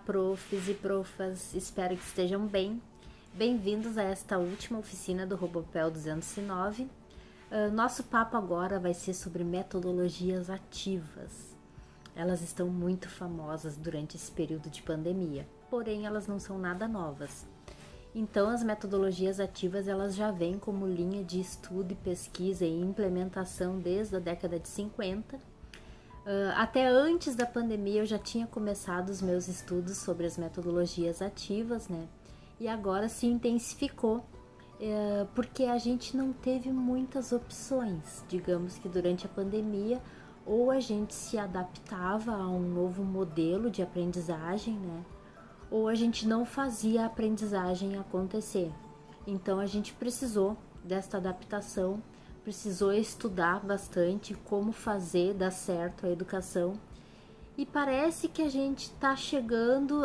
profs e profas, espero que estejam bem. Bem-vindos a esta última oficina do Robopel 209. Nosso papo agora vai ser sobre metodologias ativas. Elas estão muito famosas durante esse período de pandemia, porém elas não são nada novas. Então, as metodologias ativas elas já vêm como linha de estudo e pesquisa e implementação desde a década de 50. Até antes da pandemia eu já tinha começado os meus estudos sobre as metodologias ativas, né? E agora se intensificou, porque a gente não teve muitas opções. Digamos que durante a pandemia, ou a gente se adaptava a um novo modelo de aprendizagem, né? Ou a gente não fazia a aprendizagem acontecer. Então a gente precisou desta adaptação, precisou estudar bastante como fazer dar certo a educação. E parece que a gente está chegando,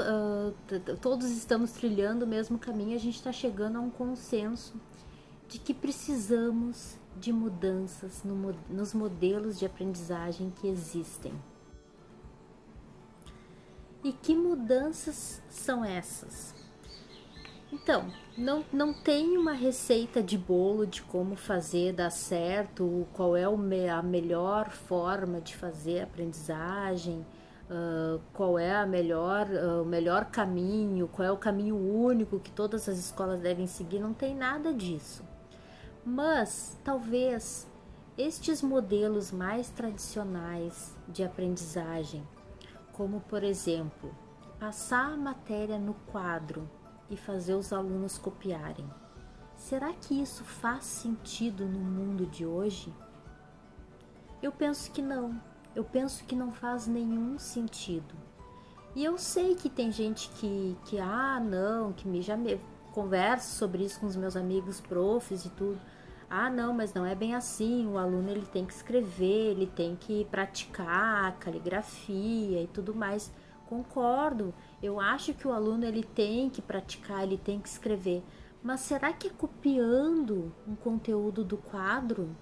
todos estamos trilhando o mesmo caminho, a gente está chegando a um consenso de que precisamos de mudanças nos modelos de aprendizagem que existem. E que mudanças são essas? Então, não tem uma receita de bolo de como fazer dar certo, qual é a melhor forma de fazer a aprendizagem, qual é o melhor caminho, qual é o caminho único que todas as escolas devem seguir, não tem nada disso. Mas, talvez, estes modelos mais tradicionais de aprendizagem, como, por exemplo, passar a matéria no quadro e fazer os alunos copiarem. Será que isso faz sentido no mundo de hoje? Eu penso que não. Eu penso que não faz nenhum sentido. E eu sei que tem gente que já me converso sobre isso com os meus amigos profs e tudo. Não, mas não é bem assim. O aluno ele tem que escrever, ele tem que praticar a caligrafia e tudo mais. Concordo, eu acho que o aluno ele tem que praticar, ele tem que escrever, mas será que é copiando um conteúdo do quadro?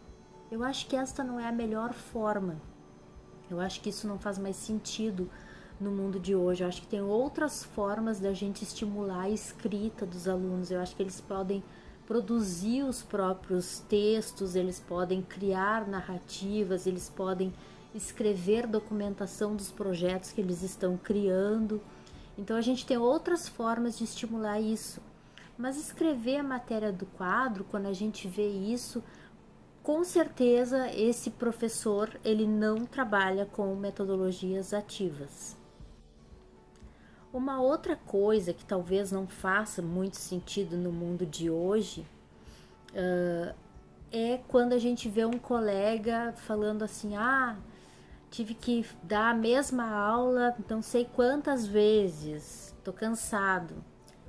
Eu acho que esta não é a melhor forma. Eu acho que isso não faz mais sentido no mundo de hoje. Eu acho que tem outras formas da gente estimular a escrita dos alunos. Eu acho que eles podem produzir os próprios textos, eles podem criar narrativas, eles podem escrever documentação dos projetos que eles estão criando. Então a gente tem outras formas de estimular isso. Mas escrever a matéria do quadro, quando a gente vê isso, com certeza esse professor ele não trabalha com metodologias ativas. Uma outra coisa que talvez não faça muito sentido no mundo de hoje é quando a gente vê um colega falando assim, tive que dar a mesma aula não sei quantas vezes, tô cansado.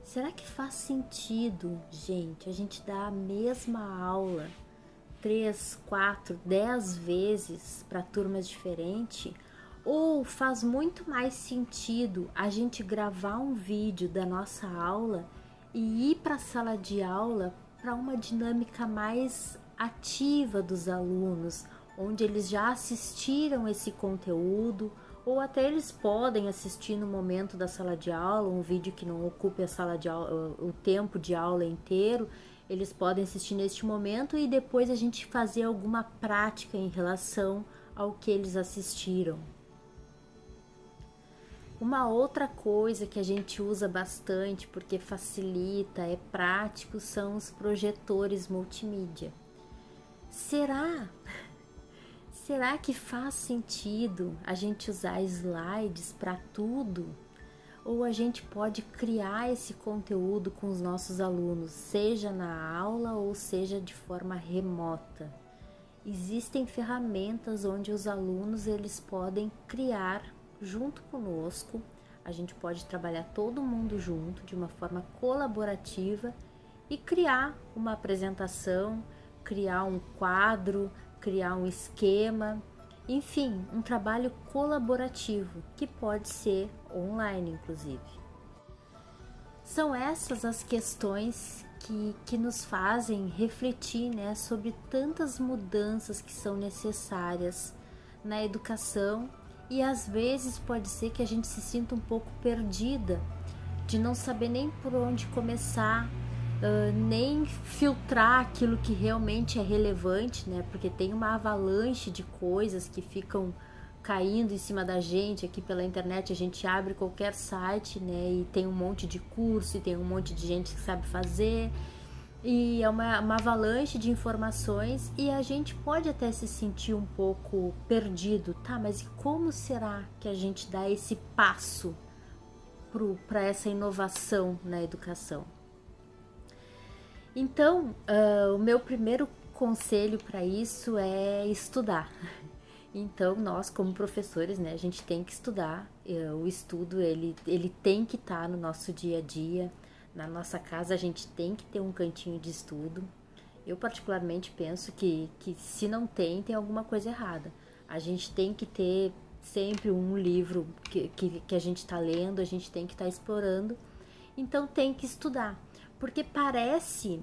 Será que faz sentido, gente, a gente dar a mesma aula 3, 4, 10 vezes para turmas diferentes? Ou faz muito mais sentido a gente gravar um vídeo da nossa aula e ir para a sala de aula para uma dinâmica mais ativa dos alunos, onde eles já assistiram esse conteúdo, ou até eles podem assistir no momento da sala de aula, um vídeo que não ocupe a sala de aula, o tempo de aula inteiro, eles podem assistir neste momento e depois a gente fazer alguma prática em relação ao que eles assistiram. Uma outra coisa que a gente usa bastante porque facilita, é prático, são os projetores multimídia. Será que faz sentido a gente usar slides para tudo? Ou a gente pode criar esse conteúdo com os nossos alunos, seja na aula ou seja de forma remota? Existem ferramentas onde os alunos eles podem criar junto conosco. A gente pode trabalhar todo mundo junto de uma forma colaborativa e criar uma apresentação, criar um quadro, criar um esquema, enfim, um trabalho colaborativo que pode ser online, inclusive. São essas as questões que nos fazem refletir, né, sobre tantas mudanças que são necessárias na educação e às vezes pode ser que a gente se sinta um pouco perdida, de não saber nem por onde começar, nem filtrar aquilo que realmente é relevante, né? Porque tem uma avalanche de coisas que ficam caindo em cima da gente aqui pela internet. A gente abre qualquer site, né? E tem um monte de curso, e tem um monte de gente que sabe fazer, e é uma avalanche de informações, e a gente pode até se sentir um pouco perdido, tá? Mas e como será que a gente dá esse passo para essa inovação na educação? Então, o meu primeiro conselho para isso é estudar. Então, nós como professores, né, a gente tem que estudar. O estudo, ele tem que estar no nosso dia a dia. Na nossa casa, a gente tem que ter um cantinho de estudo. Eu particularmente penso que se não tem, tem alguma coisa errada. A gente tem que ter sempre um livro que a gente está lendo, a gente tem que estar explorando. Então, tem que estudar. Porque parece,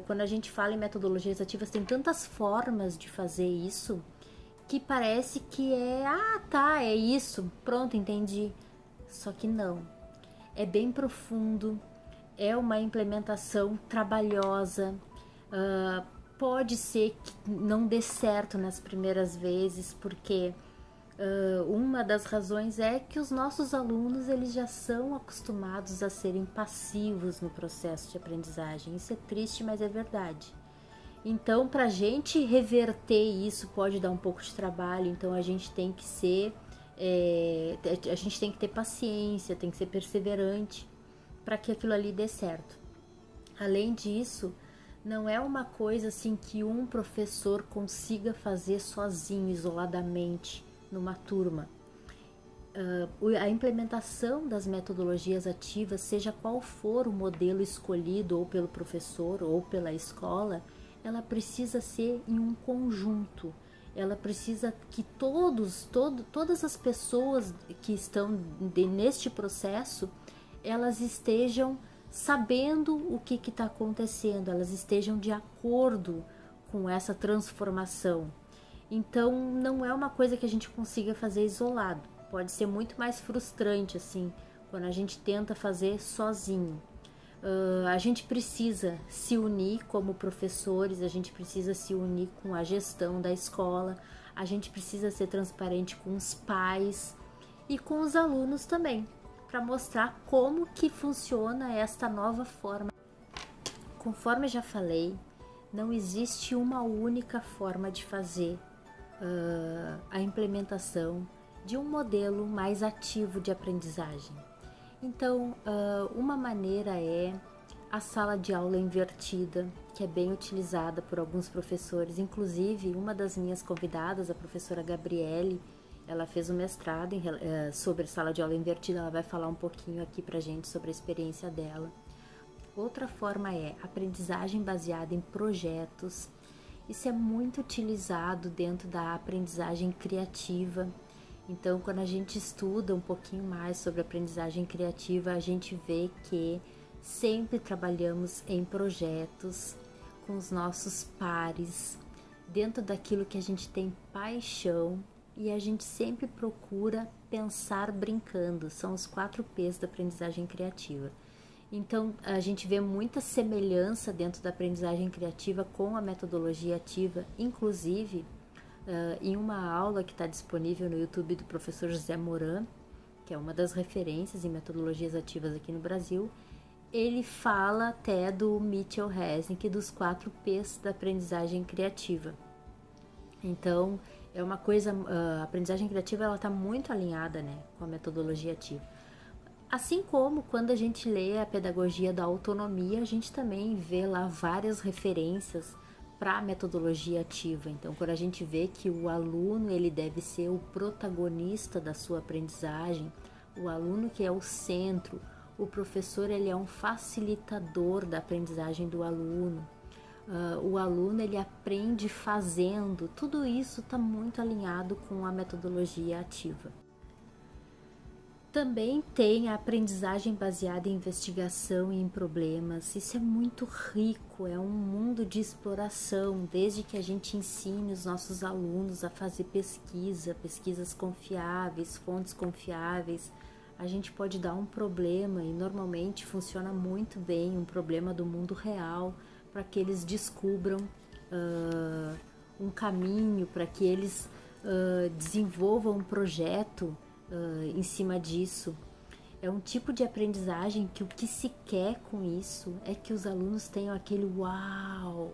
quando a gente fala em metodologias ativas, tem tantas formas de fazer isso, que parece que é isso, pronto, entendi. Só que não. É bem profundo, é uma implementação trabalhosa, pode ser que não dê certo nas primeiras vezes, porque uma das razões é que os nossos alunos, eles já são acostumados a serem passivos no processo de aprendizagem. Isso é triste, mas é verdade. Então, para a gente reverter isso, pode dar um pouco de trabalho. Então, a gente tem que a gente tem que ter paciência, tem que ser perseverante para que aquilo ali dê certo. Além disso, não é uma coisa assim que um professor consiga fazer sozinho, isoladamente, numa turma. A implementação das metodologias ativas, seja qual for o modelo escolhido ou pelo professor ou pela escola, ela precisa ser em um conjunto. Ela precisa que todas as pessoas que estão neste processo, elas estejam sabendo o que está acontecendo, elas estejam de acordo com essa transformação. Então, não é uma coisa que a gente consiga fazer isolado. Pode ser muito mais frustrante, assim, quando a gente tenta fazer sozinho. A gente precisa se unir como professores, a gente precisa se unir com a gestão da escola, a gente precisa ser transparente com os pais e com os alunos também, para mostrar como que funciona esta nova forma. Conforme já falei, não existe uma única forma de fazer a implementação de um modelo mais ativo de aprendizagem. Então, uma maneira é a sala de aula invertida, que é bem utilizada por alguns professores. Inclusive, uma das minhas convidadas, a professora Gabriele, ela fez um mestrado sobre sala de aula invertida. Ela vai falar um pouquinho aqui pra gente sobre a experiência dela. Outra forma é aprendizagem baseada em projetos. Isso é muito utilizado dentro da aprendizagem criativa. Então, quando a gente estuda um pouquinho mais sobre aprendizagem criativa, a gente vê que sempre trabalhamos em projetos com os nossos pares, dentro daquilo que a gente tem paixão, e a gente sempre procura pensar brincando. São os 4 P's da aprendizagem criativa. Então, a gente vê muita semelhança dentro da aprendizagem criativa com a metodologia ativa, inclusive em uma aula que está disponível no YouTube do professor José Moran, que é uma das referências em metodologias ativas aqui no Brasil. Ele fala até do Mitchell Resnick, dos 4 P's da aprendizagem criativa. Então, é uma coisa, a aprendizagem criativa ela está muito alinhada, né, com a metodologia ativa. Assim como quando a gente lê a pedagogia da autonomia, a gente também vê lá várias referências para a metodologia ativa. Então, quando a gente vê que o aluno ele deve ser o protagonista da sua aprendizagem, o aluno que é o centro, o professor ele é um facilitador da aprendizagem do aluno, o aluno ele aprende fazendo, tudo isso está muito alinhado com a metodologia ativa. Também tem a aprendizagem baseada em investigação e em problemas. Isso é muito rico, é um mundo de exploração, desde que a gente ensine os nossos alunos a fazer pesquisas confiáveis, fontes confiáveis. A gente pode dar um problema e normalmente funciona muito bem, um problema do mundo real, para que eles descubram um caminho, para que eles desenvolvam um projeto em cima disso. É um tipo de aprendizagem que o que se quer com isso é que os alunos tenham aquele uau,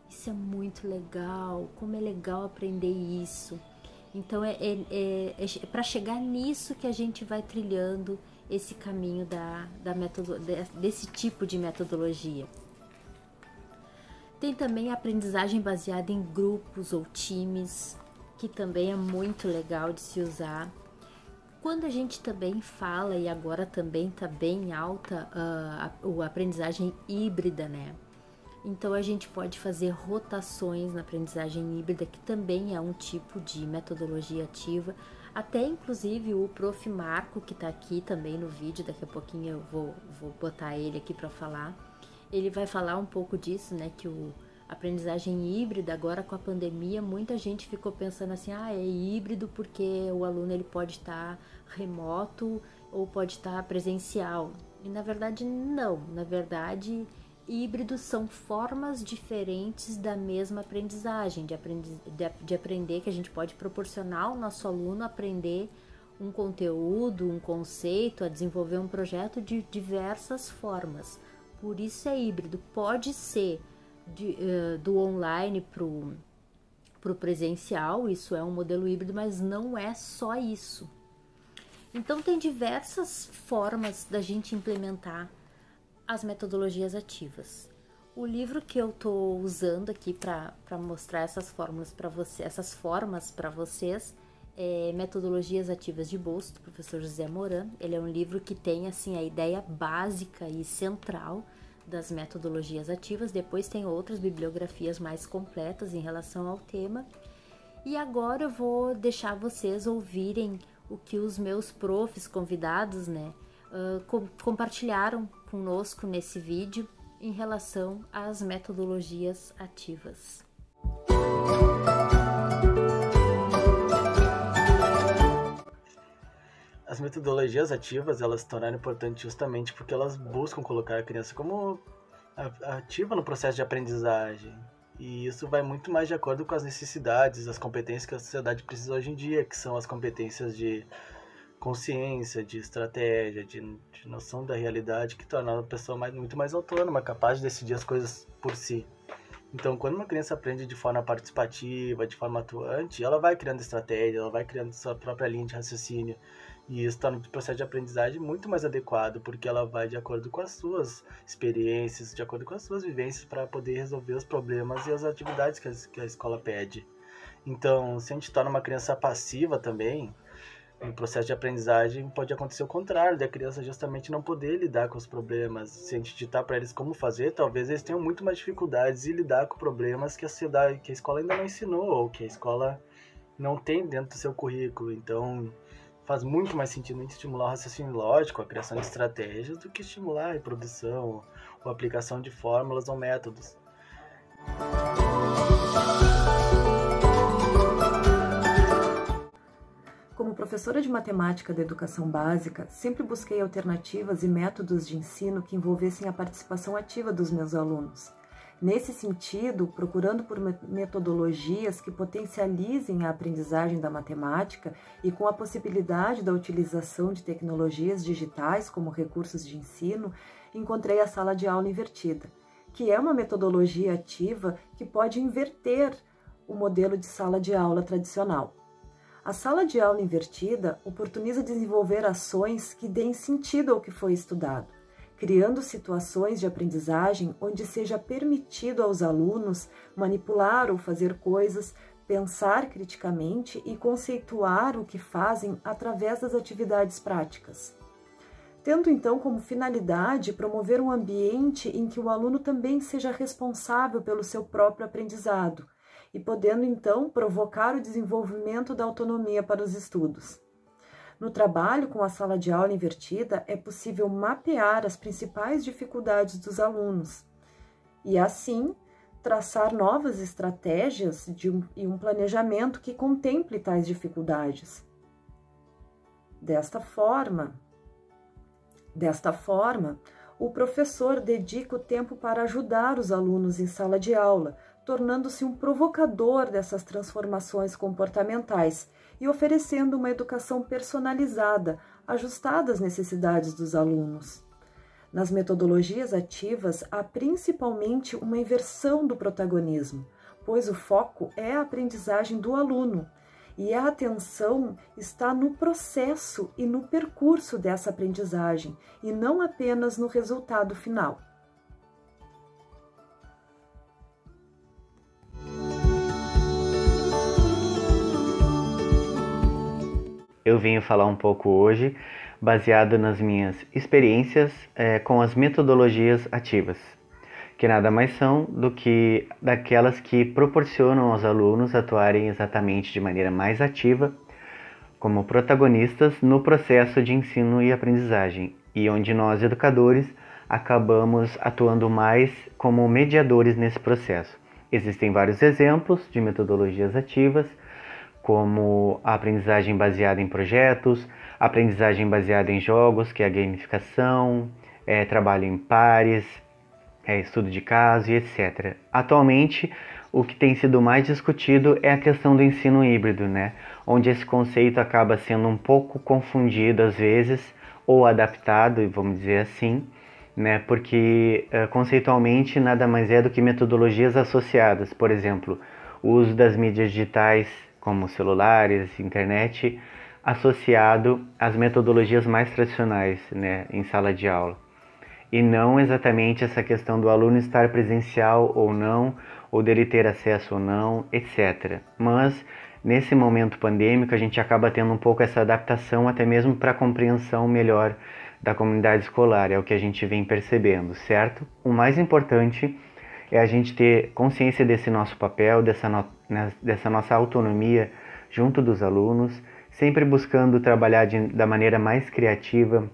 isso é muito legal, como é legal aprender isso. Então é para chegar nisso que a gente vai trilhando esse caminho desse tipo de metodologia. Tem também a aprendizagem baseada em grupos ou times, que também é muito legal de se usar. Quando a gente também fala, e agora também está bem alta a aprendizagem híbrida, né? Então a gente pode fazer rotações na aprendizagem híbrida, que também é um tipo de metodologia ativa. Até inclusive o Prof. Marco, que está aqui também no vídeo, daqui a pouquinho eu vou botar ele aqui para falar. Ele vai falar um pouco disso, né? Que a aprendizagem híbrida, agora com a pandemia, muita gente ficou pensando assim, é híbrido porque o aluno ele pode estar remoto ou pode estar presencial. E na verdade não, na verdade híbridos são formas diferentes da mesma aprendizagem, de aprender, que a gente pode proporcionar ao nosso aluno aprender um conteúdo, um conceito, a desenvolver um projeto de diversas formas. Por isso é híbrido, pode ser do online para o presencial, isso é um modelo híbrido, mas não é só isso. Então tem diversas formas da gente implementar as metodologias ativas. O livro que eu estou usando aqui para mostrar essas formas para vocês é Metodologias Ativas de Bolso, do professor José Moran. Ele é um livro que tem assim a ideia básica e central das metodologias ativas. Depois tem outras bibliografias mais completas em relação ao tema. E agora eu vou deixar vocês ouvirem o que os meus profs convidados, né, compartilharam conosco nesse vídeo em relação às metodologias ativas. As metodologias ativas, elas se tornaram importantes justamente porque elas buscam colocar a criança como ativa no processo de aprendizagem. E isso vai muito mais de acordo com as necessidades, as competências que a sociedade precisa hoje em dia, que são as competências de consciência, de estratégia, de noção da realidade, que torna a pessoa muito mais autônoma, capaz de decidir as coisas por si. Então, quando uma criança aprende de forma participativa, de forma atuante, ela vai criando estratégia, ela vai criando sua própria linha de raciocínio. E isso torna o processo de aprendizagem muito mais adequado, porque ela vai de acordo com as suas experiências, de acordo com as suas vivências, para poder resolver os problemas e as atividades que a escola pede. Então, se a gente torna uma criança passiva também, no processo de aprendizagem pode acontecer o contrário, da criança justamente não poder lidar com os problemas. Se a gente ditar para eles como fazer, talvez eles tenham muito mais dificuldades em lidar com problemas que a escola ainda não ensinou, ou que a escola não tem dentro do seu currículo. Então, faz muito mais sentido estimular o raciocínio lógico, a criação de estratégias, do que estimular a reprodução ou a aplicação de fórmulas ou métodos. Como professora de matemática da educação básica, sempre busquei alternativas e métodos de ensino que envolvessem a participação ativa dos meus alunos. Nesse sentido, procurando por metodologias que potencializem a aprendizagem da matemática e com a possibilidade da utilização de tecnologias digitais como recursos de ensino, encontrei a sala de aula invertida, que é uma metodologia ativa que pode inverter o modelo de sala de aula tradicional. A sala de aula invertida oportuniza desenvolver ações que deem sentido ao que foi estudado, criando situações de aprendizagem onde seja permitido aos alunos manipular ou fazer coisas, pensar criticamente e conceituar o que fazem através das atividades práticas. Tendo então como finalidade promover um ambiente em que o aluno também seja responsável pelo seu próprio aprendizado, e podendo então provocar o desenvolvimento da autonomia para os estudos. No trabalho com a sala de aula invertida, é possível mapear as principais dificuldades dos alunos e, assim, traçar novas estratégias e um planejamento que contemple tais dificuldades. Desta forma, o professor dedica o tempo para ajudar os alunos em sala de aula, tornando-se um provocador dessas transformações comportamentais e oferecendo uma educação personalizada, ajustada às necessidades dos alunos. Nas metodologias ativas, há principalmente uma inversão do protagonismo, pois o foco é a aprendizagem do aluno e a atenção está no processo e no percurso dessa aprendizagem e não apenas no resultado final. Eu venho falar um pouco hoje, baseado nas minhas experiências com as metodologias ativas, que nada mais são do que daquelas que proporcionam aos alunos atuarem exatamente de maneira mais ativa, como protagonistas no processo de ensino e aprendizagem, e onde nós, educadores, acabamos atuando mais como mediadores nesse processo. Existem vários exemplos de metodologias ativas, como a aprendizagem baseada em projetos, a aprendizagem baseada em jogos, que é a gamificação, trabalho em pares, estudo de caso e etc. Atualmente, o que tem sido mais discutido é a questão do ensino híbrido, né? Onde esse conceito acaba sendo um pouco confundido às vezes, ou adaptado, vamos dizer assim, né? Porque conceitualmente nada mais é do que metodologias associadas, por exemplo, o uso das mídias digitais, como celulares, internet, associado às metodologias mais tradicionais, né, em sala de aula. E não exatamente essa questão do aluno estar presencial ou não, ou dele ter acesso ou não, etc. Mas, nesse momento pandêmico, a gente acaba tendo um pouco essa adaptação até mesmo para a compreensão melhor da comunidade escolar, é o que a gente vem percebendo, certo? O mais importante é a gente ter consciência desse nosso papel, dessa nossa autonomia junto dos alunos, sempre buscando trabalhar da maneira mais criativa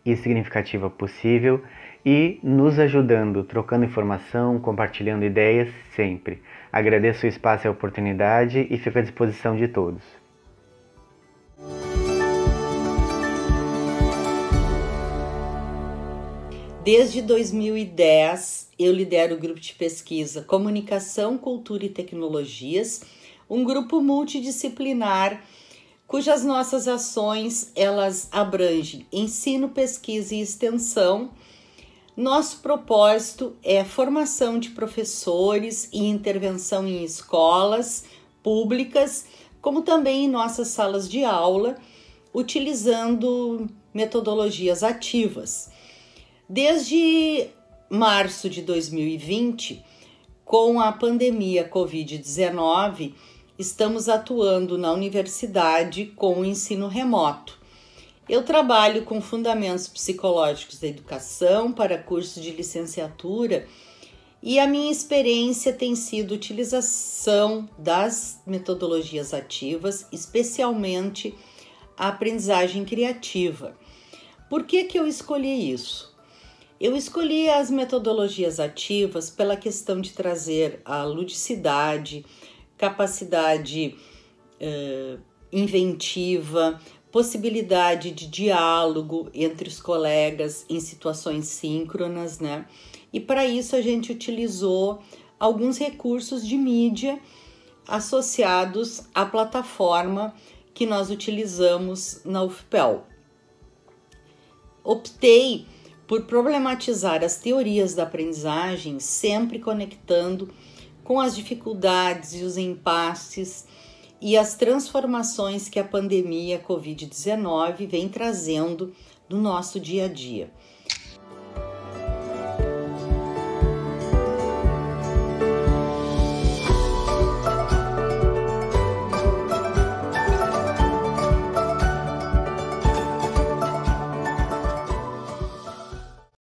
e significativa possível e nos ajudando, trocando informação, compartilhando ideias sempre. Agradeço o espaço e a oportunidade e fico à disposição de todos. Desde 2010, eu lidero o grupo de pesquisa Comunicação, Cultura e Tecnologias, um grupo multidisciplinar cujas nossas ações elas abrangem ensino, pesquisa e extensão. Nosso propósito é formação de professores e intervenção em escolas públicas, como também em nossas salas de aula, utilizando metodologias ativas. Desde março de 2020, com a pandemia Covid-19, estamos atuando na universidade com o ensino remoto. Eu trabalho com fundamentos psicológicos da educação para cursos de licenciatura e a minha experiência tem sido a utilização das metodologias ativas, especialmente a aprendizagem criativa. Por que eu escolhi isso? Eu escolhi as metodologias ativas pela questão de trazer a ludicidade, capacidade inventiva, possibilidade de diálogo entre os colegas em situações síncronas, né? E para isso a gente utilizou alguns recursos de mídia associados à plataforma que nós utilizamos na UFPEL. Optei por problematizar as teorias da aprendizagem, sempre conectando com as dificuldades e os impasses e as transformações que a pandemia Covid-19 vem trazendo no nosso dia a dia.